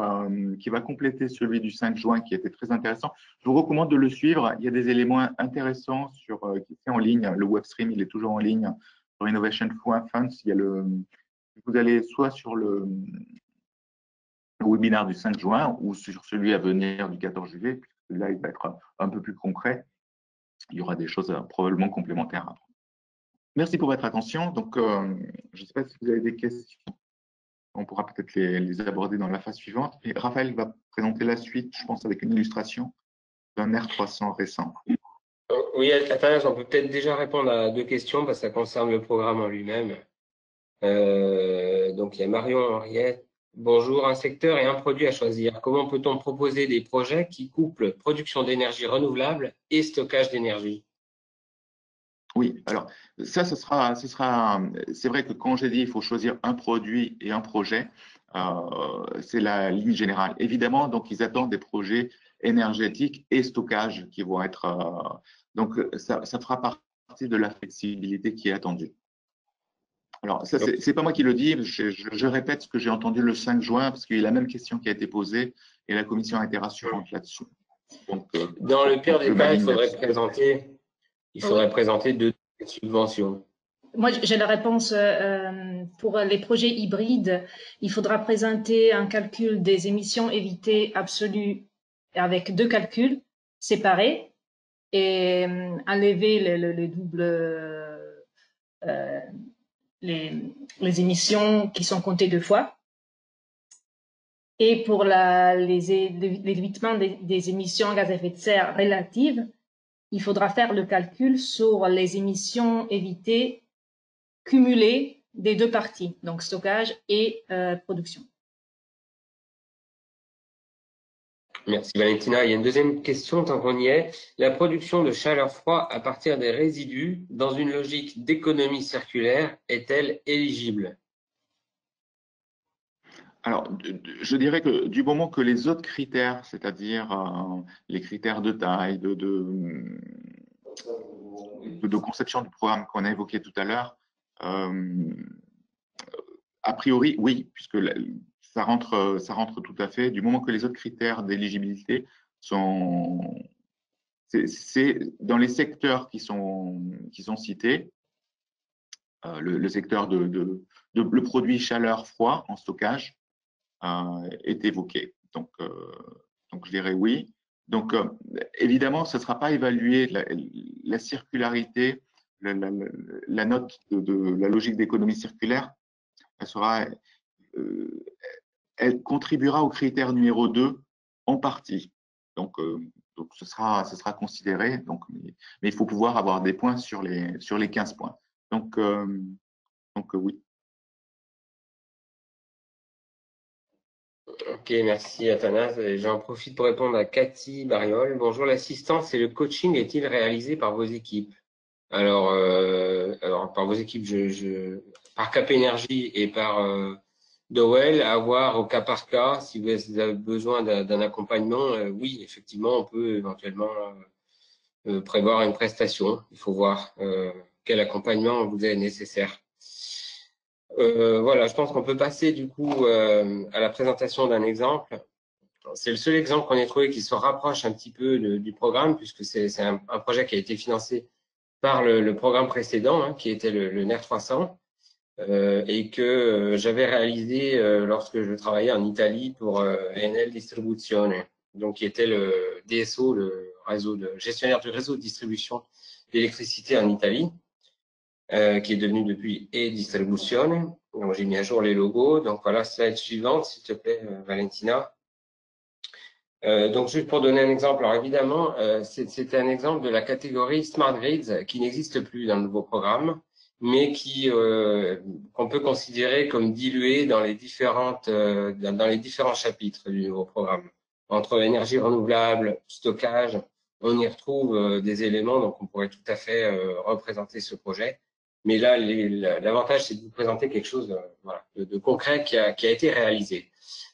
qui va compléter celui du 5 juin qui était très intéressant. Je vous recommande de le suivre. Il y a des éléments intéressants qui sont en ligne. Le webstream, il est toujours en ligne sur Innovation Funds. Il y a vous allez soit sur le webinaire du 5 juin ou sur celui à venir du 14 juillet, puisque là, il va être un peu plus concret. Il y aura des choses probablement complémentaires à apprendre. Merci pour votre attention. Donc, je ne sais pas si vous avez des questions. On pourra peut-être les aborder dans la phase suivante. Et Raphaël va présenter la suite, je pense, avec une illustration d'un R300 récent. Oui, Athanas, on peut peut-être déjà répondre à 2 questions parce que ça concerne le programme en lui-même. Donc, il y a Marion Henriette. Bonjour, un secteur et un produit à choisir. Comment peut-on proposer des projets qui couplent production d'énergie renouvelable et stockage d'énergie? Oui, alors ça, c'est vrai que quand j'ai dit il faut choisir un produit et un projet, c'est la ligne générale. Évidemment, donc ils attendent des projets énergétiques et stockage qui vont être, donc ça fera partie de la flexibilité qui est attendue. Alors, ça, c'est pas moi qui le dis, je répète ce que j'ai entendu le 5 juin, parce qu'il y a la même question qui a été posée et la commission a été rassurante là-dessus. Dans le pire des cas, il faudrait présenter 2 subventions. Moi, j'ai la réponse pour les projets hybrides. Il faudra présenter un calcul des émissions évitées absolues avec 2 calculs séparés et enlever le double les émissions qui sont comptées 2 fois. Et pour l'évitement des émissions gaz à effet de serre relatives, il faudra faire le calcul sur les émissions évitées cumulées des 2 parties, donc stockage et production. Merci Valentina. Il y a une deuxième question tant qu'on y est. La production de chaleur-froid à partir des résidus dans une logique d'économie circulaire est-elle éligible? Alors, je dirais que du moment que les autres critères, c'est-à-dire les critères de taille, de conception du programme qu'on a évoqué tout à l'heure, a priori, oui, puisque ça rentre tout à fait. Du moment que les autres critères d'éligibilité sont… C'est dans les secteurs qui sont cités, le secteur le produit chaleur-froid en stockage est évoqué. Donc, je dirais oui. Donc, évidemment, ce ne sera pas évalué la circularité, la note de la logique d'économie circulaire. Elle contribuera au critère numéro 2 en partie. Donc ce sera considéré. Donc, mais il faut pouvoir avoir des points sur les 15 points. Donc oui. Ok, merci Athanas. J'en profite pour répondre à Cathy Bariol. Bonjour, l'assistance et le coaching est-il réalisé par vos équipes? Alors, par vos équipes, par Cap Énergie et par Dowell, à voir au cas par cas. Si vous avez besoin d'un accompagnement, oui, effectivement, on peut éventuellement prévoir une prestation. Il faut voir quel accompagnement vous est nécessaire. Voilà, je pense qu'on peut passer du coup à la présentation d'un exemple. C'est le seul exemple qu'on ait trouvé qui se rapproche un petit peu du programme, puisque c'est un projet qui a été financé par le programme précédent, hein, qui était le NER 300, et que j'avais réalisé lorsque je travaillais en Italie pour Enel Distribuzione. donc qui était le DSO, le gestionnaire du réseau de distribution d'électricité en Italie, qui est devenu depuis E-Distribuzione. Donc j'ai mis à jour les logos. Donc voilà, slide suivante, s'il te plaît, Valentina. Donc juste pour donner un exemple, alors évidemment, c'était un exemple de la catégorie Smart Grids qui n'existe plus dans le nouveau programme, mais qu'on peut considérer comme dilué dans les différents chapitres du nouveau programme. Entre énergie renouvelable, stockage, on y retrouve des éléments, donc on pourrait tout à fait représenter ce projet. Mais là, l'avantage, c'est de vous présenter quelque chose de concret qui a été réalisé.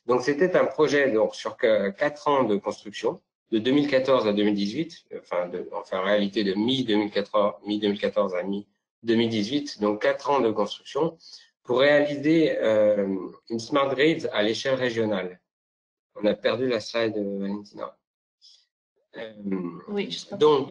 Donc, c'était un projet donc sur 4 ans de construction, de 2014 à 2018, enfin en réalité de mi-2014 à mi-2018, donc 4 ans de construction, pour réaliser une Smart Grid à l'échelle régionale. On a perdu la slide, Valentina. Oui, je donc,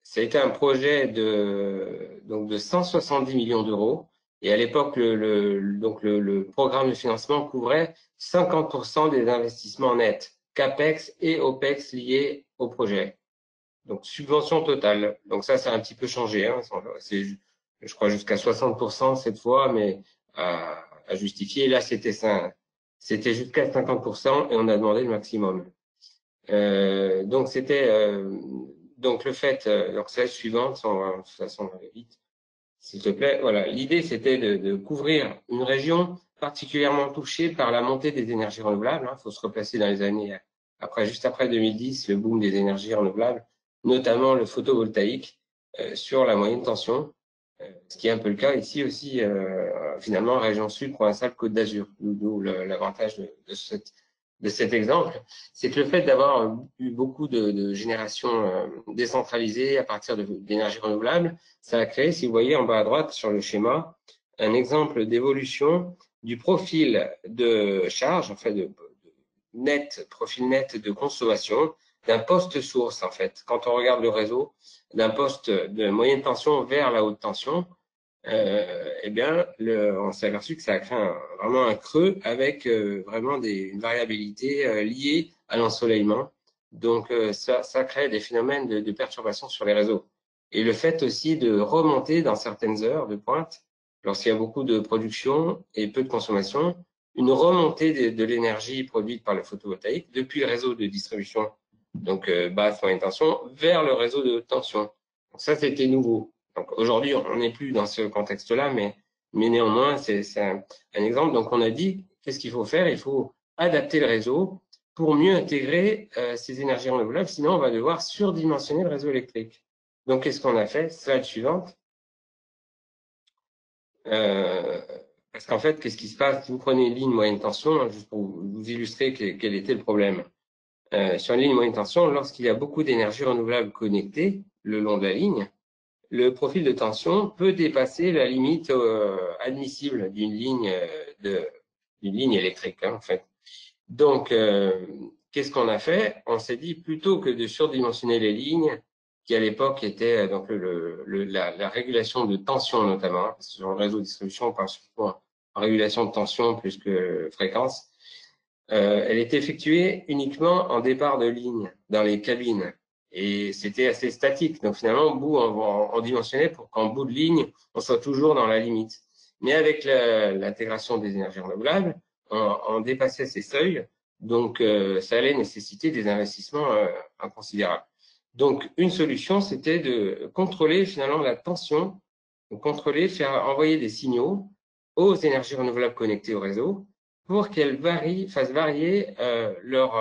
ça a été un projet de 170 millions d'euros. Et à l'époque, le programme de financement couvrait 50% des investissements nets, CAPEX et OPEX liés au projet. Donc, subvention totale. Donc ça a un petit peu changé. Hein. C'est, je crois, jusqu'à 60% cette fois, mais à justifier. Là, c'était jusqu'à 50% et on a demandé le maximum. Donc, donc le fait, donc slide suivante, de toute façon, on va aller vite. S'il te plaît, voilà. L'idée, c'était de couvrir une région particulièrement touchée par la montée des énergies renouvelables. Il faut se replacer dans les années juste après 2010, le boom des énergies renouvelables, notamment le photovoltaïque sur la moyenne tension, ce qui est un peu le cas ici aussi, finalement, région sud, Provence-Alpes-Côte d'Azur, d'où l'avantage de cet exemple, c'est que le fait d'avoir eu beaucoup de génération décentralisée à partir d'énergies renouvelables, ça a créé, si vous voyez en bas à droite sur le schéma, un exemple d'évolution du profil de charge, en fait, profil net de consommation d'un poste source, en fait. Quand on regarde le réseau, d'un poste de moyenne tension vers la haute tension, eh bien, on s'est aperçu que ça a créé vraiment un creux avec vraiment une variabilité liée à l'ensoleillement. Donc, ça crée des phénomènes de perturbation sur les réseaux. Et le fait aussi de remonter dans certaines heures de pointe, lorsqu'il y a beaucoup de production et peu de consommation, une remontée de l'énergie produite par le photovoltaïque depuis le réseau de distribution, donc basse, moyenne tension, vers le réseau de haute tension. Donc ça, c'était nouveau. Donc aujourd'hui, on n'est plus dans ce contexte-là, mais néanmoins, c'est un exemple. Donc on a dit, qu'est-ce qu'il faut faire? Il faut adapter le réseau pour mieux intégrer ces énergies renouvelables, sinon on va devoir surdimensionner le réseau électrique. Donc qu'est-ce qu'on a fait? Slide suivante. Parce qu'en fait, qu'est-ce qui se passe? Si vous prenez une ligne moyenne tension, hein, juste pour vous illustrer quel était le problème. Sur une ligne moyenne tension, lorsqu'il y a beaucoup d'énergie renouvelable connectée le long de la ligne, le profil de tension peut dépasser la limite admissible d'une ligne électrique, hein, en fait. Donc, qu'est-ce qu'on a fait? On s'est dit, plutôt que de surdimensionner les lignes, qui à l'époque était donc la régulation de tension notamment, hein, parce que sur le réseau de distribution, on parle surtout en régulation de tension plus que fréquence, elle était effectuée uniquement en départ de ligne dans les cabines. Et c'était assez statique. Donc finalement, au bout, on dimensionnait pour qu'en bout de ligne, on soit toujours dans la limite. Mais avec l'intégration des énergies renouvelables, on dépassait ces seuils. Donc ça allait nécessiter des investissements inconsidérables. Donc une solution, c'était de contrôler finalement la tension, faire envoyer des signaux aux énergies renouvelables connectées au réseau pour qu'elles fassent varier leur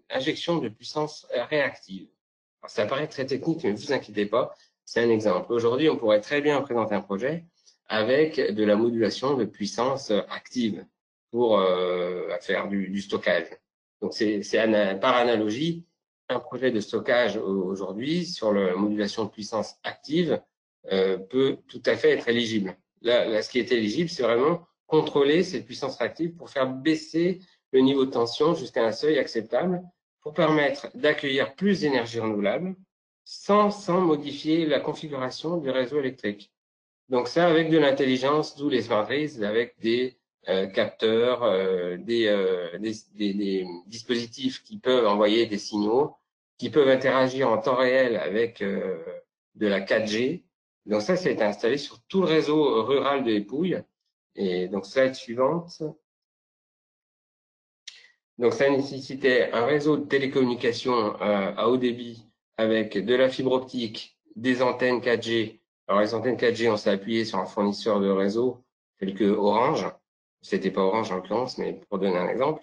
injection de puissance réactive. Alors, ça paraît très technique, mais ne vous inquiétez pas, c'est un exemple. Aujourd'hui, on pourrait très bien présenter un projet avec de la modulation de puissance active pour faire du stockage. Donc, par analogie, un projet de stockage aujourd'hui sur la modulation de puissance active peut tout à fait être éligible. Là, ce qui est éligible, c'est vraiment contrôler cette puissance réactive pour faire baisser le niveau de tension jusqu'à un seuil acceptable pour permettre d'accueillir plus d'énergie renouvelable sans modifier la configuration du réseau électrique. Donc ça, avec de l'intelligence, d'où les smart grids, avec des capteurs, des dispositifs qui peuvent envoyer des signaux, qui peuvent interagir en temps réel avec de la 4G. Donc ça a été installé sur tout le réseau rural de Épouilles. Et donc slide suivante. Donc ça nécessitait un réseau de télécommunications à haut débit avec de la fibre optique, des antennes 4G. Alors les antennes 4G, on s'est appuyé sur un fournisseur de réseau tel que Orange. C'était pas Orange en l'occurrence, mais pour donner un exemple.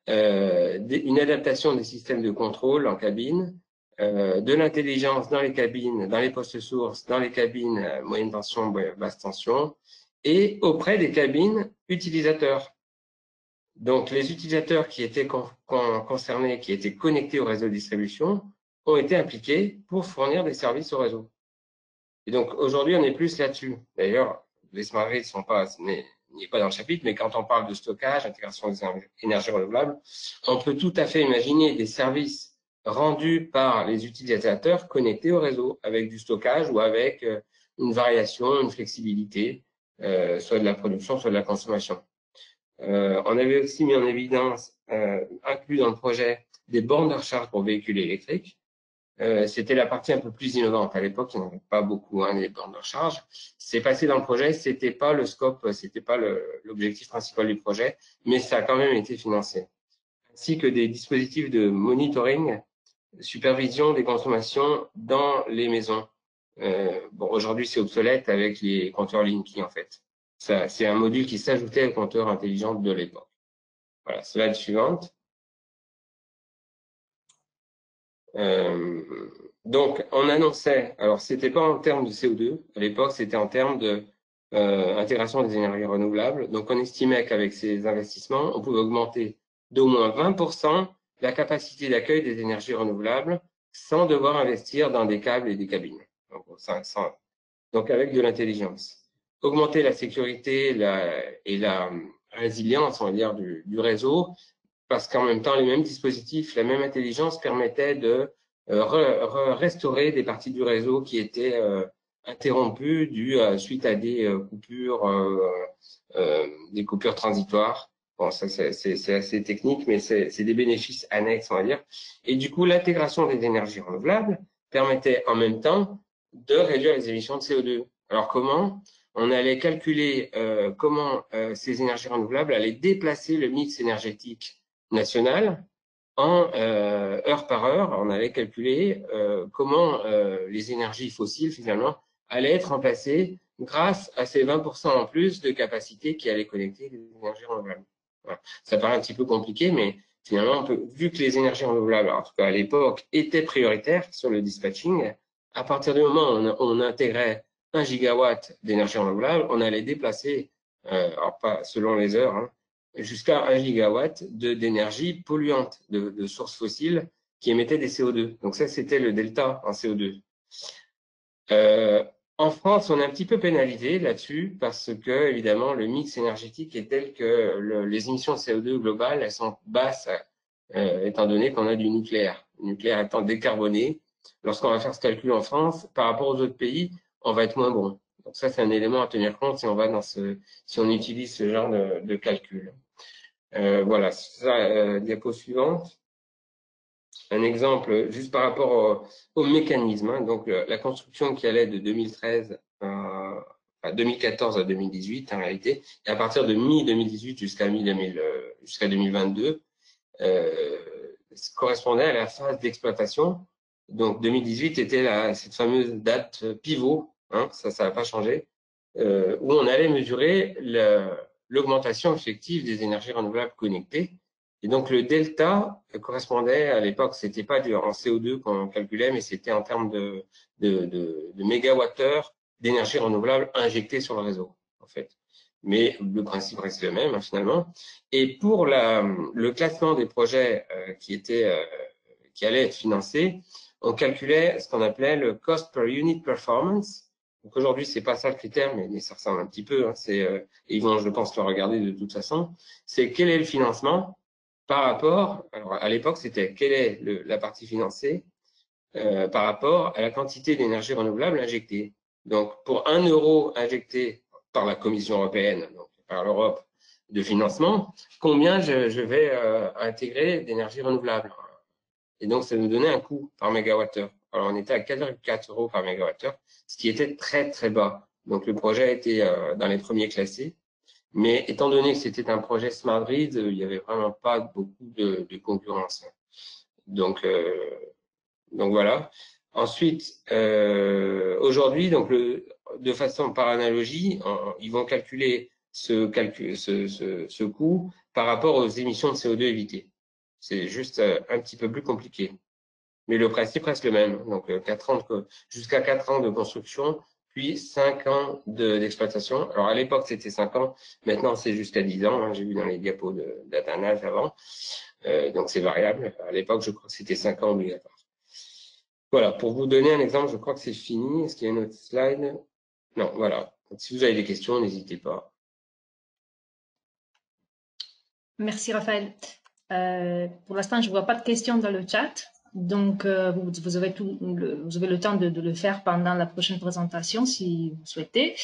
Une adaptation des systèmes de contrôle en cabine, de l'intelligence dans les cabines, dans les postes sources, dans les cabines moyenne tension, basse tension, et auprès des cabines utilisateurs. Donc, les utilisateurs qui étaient concernés, qui étaient connectés au réseau de distribution, ont été impliqués pour fournir des services au réseau. Et donc, aujourd'hui, on est plus là-dessus. D'ailleurs, les smart grids sont pas, n'est pas dans le chapitre, mais quand on parle de stockage, intégration des énergies renouvelables, on peut tout à fait imaginer des services rendus par les utilisateurs connectés au réseau, avec du stockage ou avec une variation, une flexibilité, soit de la production, soit de la consommation. On avait aussi mis en évidence, inclus dans le projet, des bornes de recharge pour véhicules électriques. C'était la partie un peu plus innovante. À l'époque, il n'y en avait pas beaucoup, les bornes de recharge. C'est passé dans le projet, c'était pas le scope, c'était pas l'objectif principal du projet, mais ça a quand même été financé. Ainsi que des dispositifs de monitoring, supervision des consommations dans les maisons. Bon, aujourd'hui, c'est obsolète avec les compteurs Linky, en fait. C'est un module qui s'ajoutait au compteur intelligent de l'époque. Voilà, slide suivante. Donc, on annonçait, alors c'était pas en termes de CO2, à l'époque c'était en termes de intégration des énergies renouvelables. Donc, on estimait qu'avec ces investissements, on pouvait augmenter d'au moins 20% la capacité d'accueil des énergies renouvelables sans devoir investir dans des câbles et des cabines. Donc, avec de l'intelligence. Augmenter la sécurité et la résilience, on va dire, du réseau, parce qu'en même temps, les mêmes dispositifs, la même intelligence permettait de restaurer des parties du réseau qui étaient interrompues suite à des coupures transitoires. Bon, ça c'est assez technique, mais c'est des bénéfices annexes, on va dire. Et du coup, l'intégration des énergies renouvelables permettait en même temps de réduire les émissions de CO2. Alors comment? On allait calculer comment ces énergies renouvelables allaient déplacer le mix énergétique national en heure par heure. On allait calculer comment les énergies fossiles, finalement, allaient être remplacées grâce à ces 20% en plus de capacité qui allaient connecter les énergies renouvelables. Voilà. Ça paraît un petit peu compliqué, mais finalement, vu que les énergies renouvelables, en tout cas à l'époque, étaient prioritaires sur le dispatching, à partir du moment où on intégrait 1 gigawatt d'énergie renouvelable, on allait déplacer, alors pas selon les heures, jusqu'à 1 gigawatt d'énergie polluante, de sources fossiles qui émettaient des CO2. Donc ça, c'était le delta en CO2. En France, on est un petit peu pénalisé là-dessus parce que, évidemment, le mix énergétique est tel que les émissions de CO2 globales, elles sont basses, étant donné qu'on a du nucléaire. Le nucléaire étant décarboné, lorsqu'on va faire ce calcul en France, par rapport aux autres pays, on va être moins bon. Donc ça, c'est un élément à tenir compte si on va si on utilise ce genre de calcul. Voilà, ça, diapo suivante. Un exemple juste par rapport au mécanisme. Donc la construction qui allait de 2013 à 2014 à 2018 en réalité, et à partir de mi-2018 jusqu'à 2022, correspondait à la phase d'exploitation. Donc 2018 était cette fameuse date pivot. Ça n'a pas changé, où on allait mesurer l'augmentation effective des énergies renouvelables connectées. Et donc, le delta correspondait, à l'époque, c'était pas en CO2 qu'on calculait, mais c'était en termes de mégawattheures d'énergie renouvelable injectée sur le réseau, en fait. Mais le principe reste le même, finalement. Et pour le classement des projets qui allaient être financés, on calculait ce qu'on appelait le cost per unit performance. Donc aujourd'hui, c'est pas ça le critère, mais ça ressemble un petit peu. Et ils vont, je pense, le regarder de toute façon. C'est quel est le financement par rapport. Alors à l'époque, c'était quelle est la partie financée par rapport à la quantité d'énergie renouvelable injectée. Donc pour 1 euro injecté par la Commission européenne, donc par l'Europe, de financement, combien je vais intégrer d'énergie renouvelable. Et donc, ça nous donnait un coût par mégawattheure. Alors, on était à 4,4 € par mégawattheure, ce qui était très, très bas. Donc, le projet a été dans les premiers classés. Mais étant donné que c'était un projet Smart Grid, il n'y avait vraiment pas beaucoup de concurrence. Donc voilà. Ensuite, aujourd'hui, donc de façon par analogie, ils vont calculer ce coût par rapport aux émissions de CO2 évitées. C'est juste un petit peu plus compliqué. Mais le principe reste le même. Donc, jusqu'à 4 ans de construction, puis 5 ans d'exploitation. Alors, à l'époque, c'était 5 ans. Maintenant, c'est jusqu'à 10 ans. Hein, j'ai vu dans les diapos d'Athanase avant. Donc, c'est variable. À l'époque, je crois que c'était 5 ans obligatoire. Voilà. Pour vous donner un exemple, je crois que c'est fini. Est-ce qu'il y a une autre slide? Non, voilà. Donc, si vous avez des questions, n'hésitez pas. Merci, Raphaël. Pour l'instant, je ne vois pas de questions dans le chat. Donc, vous avez le temps de le faire pendant la prochaine présentation si vous souhaitez.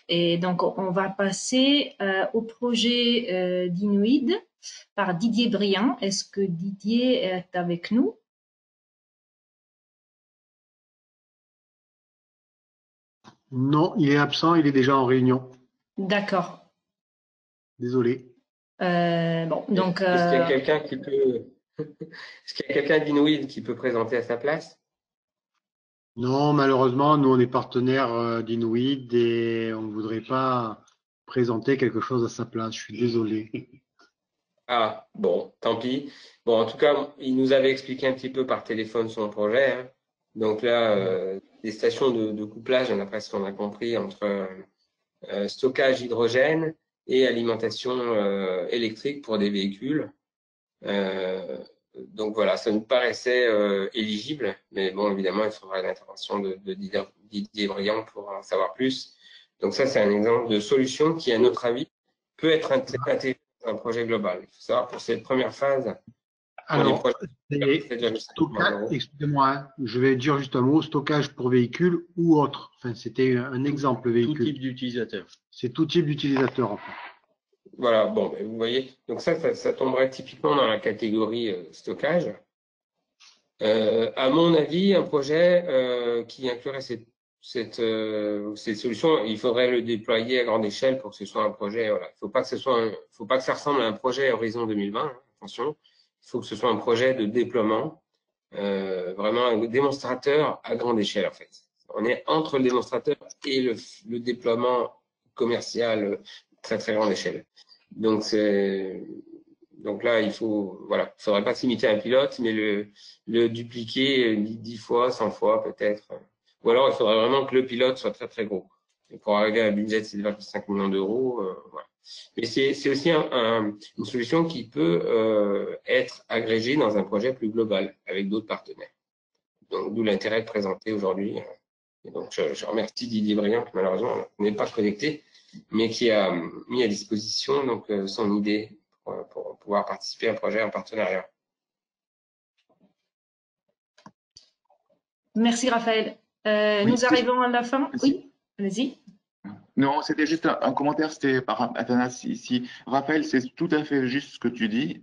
Et donc, on va passer au projet d'Inuit par Didier Briand. Est-ce que Didier est avec nous? Non, il est absent, il est déjà en réunion. D'accord. Désolé. Bon, donc. Est-ce qu'il y a quelqu'un qui peut. Est-ce qu'il y a quelqu'un d'Inuit qui peut présenter à sa place? Non, malheureusement, nous, on est partenaire d'Inuit et on ne voudrait pas présenter quelque chose à sa place. Je suis désolé. Ah, bon, tant pis. Bon, en tout cas, il nous avait expliqué un petit peu par téléphone son projet. Hein. Donc là, des stations de couplage, d'après ce qu'on a compris, entre stockage hydrogène et alimentation électrique pour des véhicules. Donc voilà, ça nous paraissait éligible, mais bon, évidemment, il faudra l'intervention de Didier Briand pour en savoir plus. Donc ça, c'est un exemple de solution qui, à notre avis, peut être intégré dans un projet global. Il faut savoir, pour cette première phase, Alors, excusez-moi, hein, je vais dire juste un mot, stockage pour véhicule ou autre. Enfin, c'était un exemple véhicule. Tout type d'utilisateur. C'est tout type d'utilisateur, en fait. Voilà, bon, vous voyez, donc ça tomberait typiquement dans la catégorie stockage. À mon avis, un projet qui inclurait cette solution, il faudrait le déployer à grande échelle pour que ce soit un projet. Voilà, faut pas que ça ressemble à un projet Horizon 2020. Hein, attention, il faut que ce soit un projet de déploiement, vraiment un démonstrateur à grande échelle en fait. On est entre le démonstrateur et le déploiement commercial très très grande échelle. Donc là, faudrait pas s'imiter à un pilote, mais le dupliquer 10 fois, 100 fois peut-être. Ou alors, il faudrait vraiment que le pilote soit très très gros. Et pour arriver à un budget de 7,5 millions d'euros, voilà. Mais c'est aussi une solution qui peut être agrégée dans un projet plus global avec d'autres partenaires. Donc, d'où l'intérêt de présenter aujourd'hui. Et donc, je remercie Didier Briand, qui malheureusement n'est pas connecté, mais qui a mis à disposition donc son idée pour pouvoir participer à un projet en partenariat. Merci Raphaël. Nous arrivons à la fin. Oui, allez-y. Non, c'était juste un commentaire, c'était par Athanase ici. Raphaël, c'est tout à fait juste ce que tu dis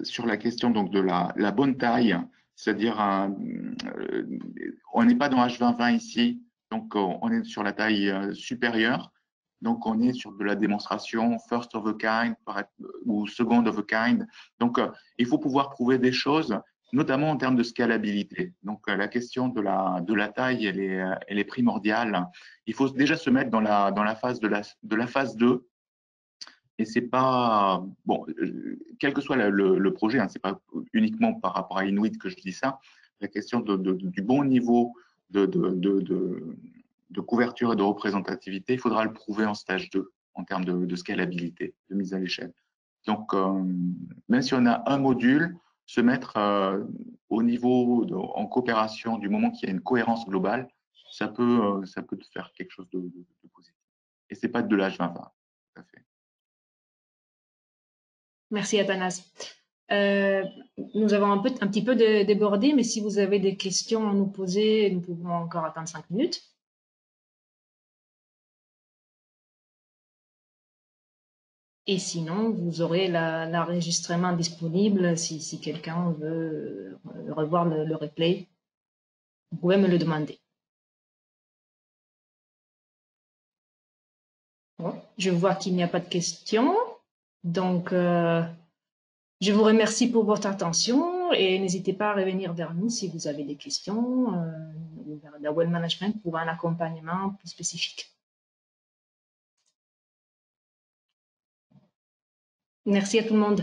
sur la question donc de la bonne taille, c'est-à-dire on n'est pas dans H2020 ici, donc on est sur la taille supérieure. Donc, on est sur de la démonstration first of a kind ou second of a kind. Donc, il faut pouvoir prouver des choses, notamment en termes de scalabilité. Donc, la question de la taille, elle est primordiale. Il faut déjà se mettre dans la phase de la phase 2. Et c'est pas bon, quel que soit le projet, hein, c'est pas uniquement par rapport à Inuit que je dis ça. La question du bon niveau de couverture et de représentativité, il faudra le prouver en stage 2 en termes de scalabilité, de mise à l'échelle. Donc, même si on a un module, se mettre au niveau en coopération du moment qu'il y a une cohérence globale, ça peut faire quelque chose de positif. Et c'est pas de l'âge 2020, tout à fait. Merci Athanase. Nous avons un petit peu débordé, mais si vous avez des questions à nous poser, nous pouvons encore attendre 5 minutes. Et sinon, vous aurez l'enregistrement disponible si quelqu'un veut revoir le replay. Vous pouvez me le demander. Bon, je vois qu'il n'y a pas de questions. Donc, je vous remercie pour votre attention et n'hésitez pas à revenir vers nous si vous avez des questions vers la Wealth Management pour un accompagnement plus spécifique. Merci à tout le monde.